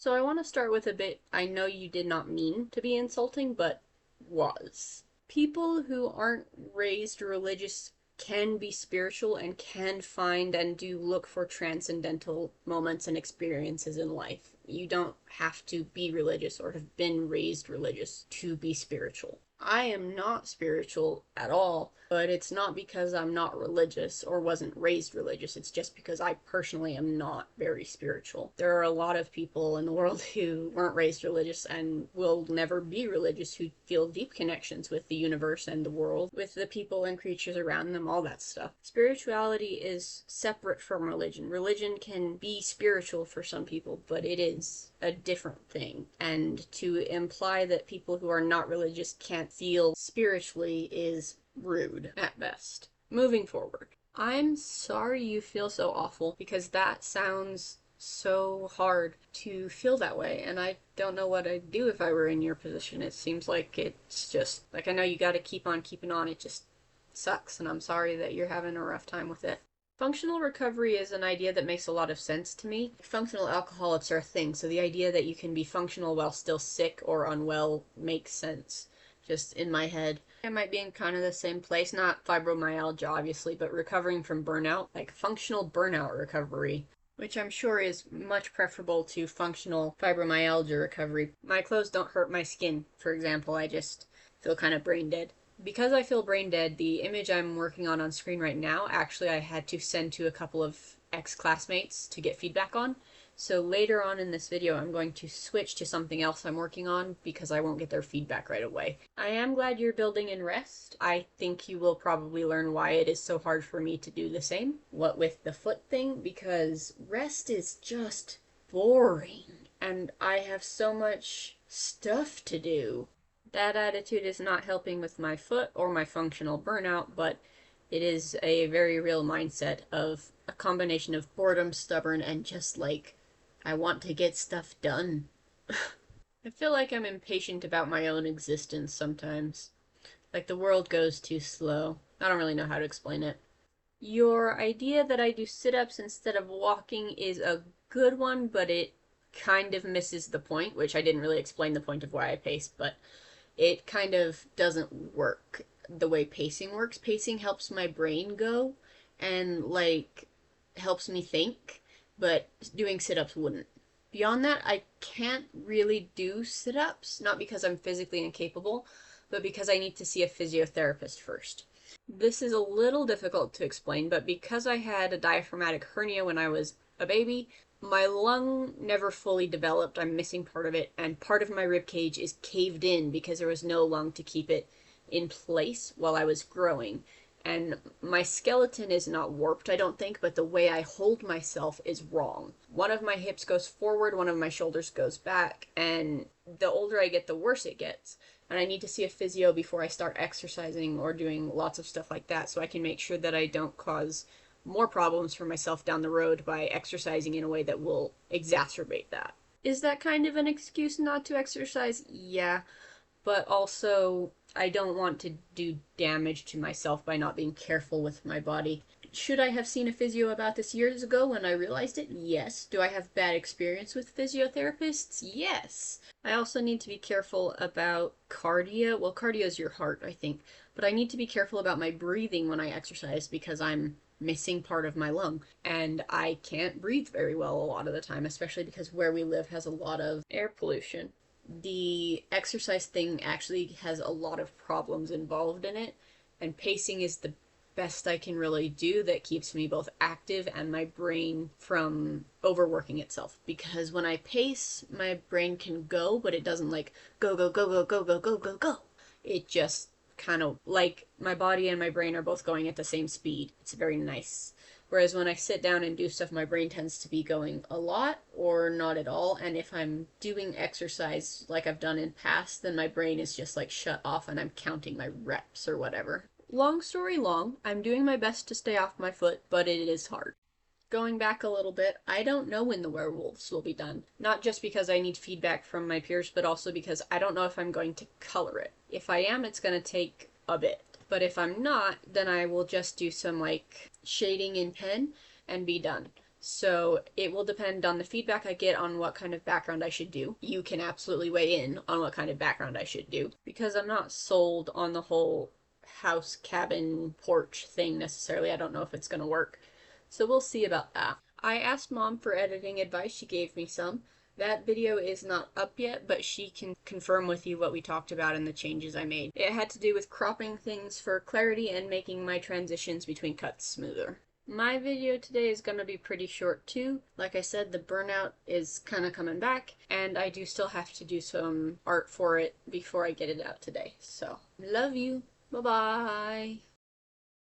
So I want to start with a bit I know you did not mean to be insulting, but was. People who aren't raised religious can be spiritual and can find and do look for transcendental moments and experiences in life. You don't have to be religious or have been raised religious to be spiritual. I am not spiritual at all, but it's not because I'm not religious or wasn't raised religious. It's just because I personally am not very spiritual. There are a lot of people in the world who weren't raised religious and will never be religious, who feel deep connections with the universe and the world, with the people and creatures around them, all that stuff. Spirituality is separate from religion. Religion can be spiritual for some people, but it is a different thing. And to imply that people who are not religious can't feel spiritually is rude at best. Moving forward. I'm sorry you feel so awful, because that sounds so hard to feel that way, and I don't know what I'd do if I were in your position. It seems like it's just, like, I know you gotta keep on keeping on, it just sucks, and I'm sorry that you're having a rough time with it. Functional recovery is an idea that makes a lot of sense to me. Functional alcoholics are a thing, so the idea that you can be functional while still sick or unwell makes sense. Just in my head. I might be in kind of the same place, not fibromyalgia obviously, but recovering from burnout, like functional burnout recovery, which I'm sure is much preferable to functional fibromyalgia recovery. My clothes don't hurt my skin, for example, I just feel kind of brain dead. Because I feel brain dead, the image I'm working on screen right now, actually I had to send to a couple of ex-classmates to get feedback on. So later on in this video, I'm going to switch to something else I'm working on because I won't get their feedback right away. I am glad you're building in rest. I think you will probably learn why it is so hard for me to do the same. What with the foot thing, because rest is just boring. And I have so much stuff to do. That attitude is not helping with my foot or my functional burnout, but it is a very real mindset of a combination of boredom, stubborn, and just like, I want to get stuff done. I feel like I'm impatient about my own existence sometimes. Like the world goes too slow. I don't really know how to explain it. Your idea that I do sit-ups instead of walking is a good one, but it kind of misses the point, which I didn't really explain the point of why I pace, but it kind of doesn't work the way pacing works. Pacing helps my brain go and, like, helps me think, but doing sit-ups wouldn't. Beyond that, I can't really do sit-ups, not because I'm physically incapable, but because I need to see a physiotherapist first. This is a little difficult to explain, but because I had a diaphragmatic hernia when I was a baby, my lung never fully developed. I'm missing part of it, and part of my rib cage is caved in because there was no lung to keep it in place while I was growing. And my skeleton is not warped, I don't think, but the way I hold myself is wrong. One of my hips goes forward, one of my shoulders goes back, and the older I get, the worse it gets. And I need to see a physio before I start exercising or doing lots of stuff like that, so I can make sure that I don't cause more problems for myself down the road by exercising in a way that will exacerbate that. Is that kind of an excuse not to exercise? Yeah, but also I don't want to do damage to myself by not being careful with my body. Should I have seen a physio about this years ago when I realized it? Yes. Do I have bad experience with physiotherapists? Yes. I also need to be careful about cardio. Well, cardio is your heart, I think. But I need to be careful about my breathing when I exercise because I'm missing part of my lung. And I can't breathe very well a lot of the time, especially because where we live has a lot of air pollution. The exercise thing actually has a lot of problems involved in it, and pacing is the best I can really do that keeps me both active and my brain from overworking itself. Because when I pace, my brain can go, but it doesn't like go, go, go, go, go, go, go, go, go. It just kind of like my body and my brain are both going at the same speed. It's very nice. Whereas when I sit down and do stuff, my brain tends to be going a lot or not at all. And if I'm doing exercise like I've done in past, then my brain is just like shut off and I'm counting my reps or whatever. Long story long, I'm doing my best to stay off my foot, but it is hard. Going back a little bit, I don't know when the werewolves will be done. Not just because I need feedback from my peers, but also because I don't know if I'm going to color it. If I am, it's going to take a bit. But if I'm not, then I will just do some like shading in pen and be done. So it will depend on the feedback I get on what kind of background I should do. You can absolutely weigh in on what kind of background I should do, because I'm not sold on the whole house, cabin, porch thing necessarily. I don't know if it's going to work. So we'll see about that. I asked Mom for editing advice. She gave me some. That video is not up yet, but she can confirm with you what we talked about and the changes I made. It had to do with cropping things for clarity and making my transitions between cuts smoother. My video today is going to be pretty short too. Like I said, the burnout is kind of coming back, and I do still have to do some art for it before I get it out today. So, love you. Bye-bye.